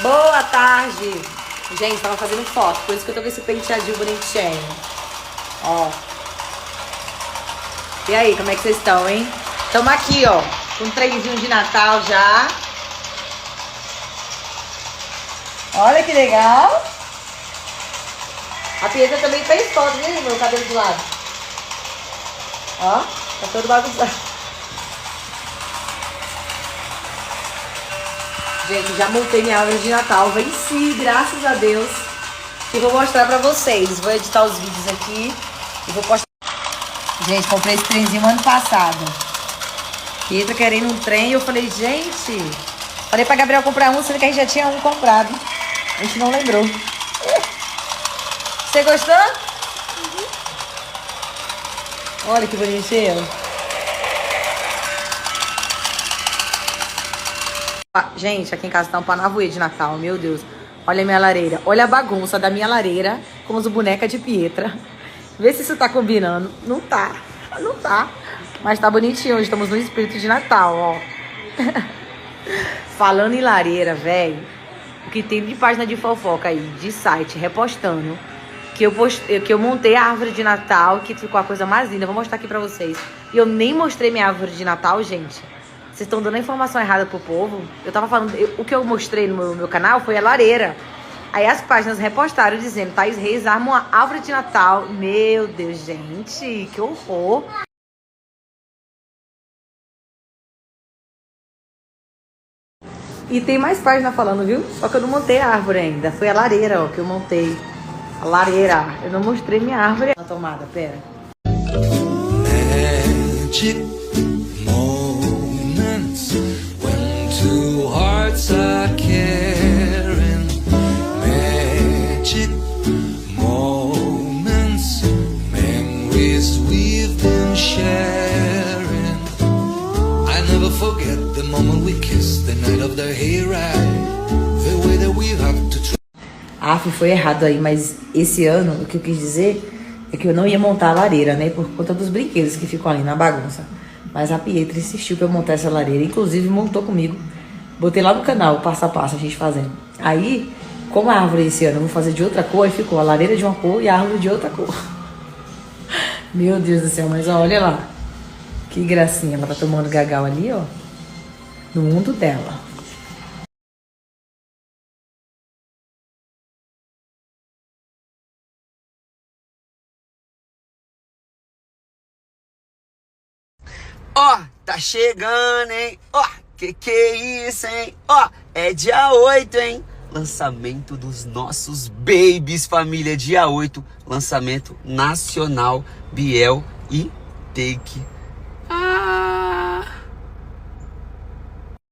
Boa tarde. Gente, tava fazendo foto, por isso que eu tô com esse penteadinho bonitinho. Ó. E aí, como é que vocês estão, hein? Tamo aqui, ó, com um trenzinho de Natal já. Olha que legal. A Pietra também fez foto, né? Meu cabelo do lado. Ó, tá todo bagunçado. Gente, já montei minha árvore de Natal. Venci, graças a Deus. E vou mostrar pra vocês. Vou editar os vídeos aqui e vou postar. Gente, comprei esse trenzinho ano passado. Pietra querendo um trem. Eu falei, gente... Falei pra Gabriel comprar um, sendo que a gente já tinha um comprado. A gente não lembrou. Você gostou? Uhum. Olha que bonitinho. Gente, aqui em casa tá um Panavoê de Natal, meu Deus. Olha a minha lareira. Olha a bagunça da minha lareira com as bonecas de Pietra. Vê se isso tá combinando. Não tá. Não tá. Mas tá bonitinho. Hoje estamos no espírito de Natal, ó. Falando em lareira, velho. O que tem de página de fofoca aí, de site, repostando. Que eu montei a árvore de Natal, que ficou a coisa mais linda. Vou mostrar aqui pra vocês. E eu nem mostrei minha árvore de Natal, gente. Vocês estão dando a informação errada pro povo. Eu tava falando... o que eu mostrei no meu canal foi a lareira. Aí as páginas repostaram dizendo... Thaís Reis arma uma árvore de Natal. Meu Deus, gente. Que horror. E tem mais página falando, viu? Só que eu não montei a árvore ainda. Foi a lareira, ó, que eu montei. A lareira. Eu não mostrei minha árvore na tomada. Pera. Magic moments when two hearts are caring. Magic moments, memories we've been sharing. I never forget the moment we kissed, the night of the hayride, the way that we have to try. Foi errado aí, mas esse ano o que eu quis dizer é que eu não ia montar a lareira, né? Por conta dos brinquedos que ficam ali na bagunça. Mas a Pietra insistiu pra eu montar essa lareira. Inclusive montou comigo. Botei lá no canal, passo a passo, a gente fazendo. Aí, como a árvore esse ano eu vou fazer de outra cor, aí ficou a lareira de uma cor e a árvore de outra cor. Meu Deus do céu, mas olha lá. Que gracinha. Ela tá tomando gagal ali, ó. No mundo dela. Ó, tá chegando, hein? Ó, que é isso, hein? Ó, é dia 8, hein? Lançamento dos nossos babies, família, dia 8. Lançamento nacional, Biel e Take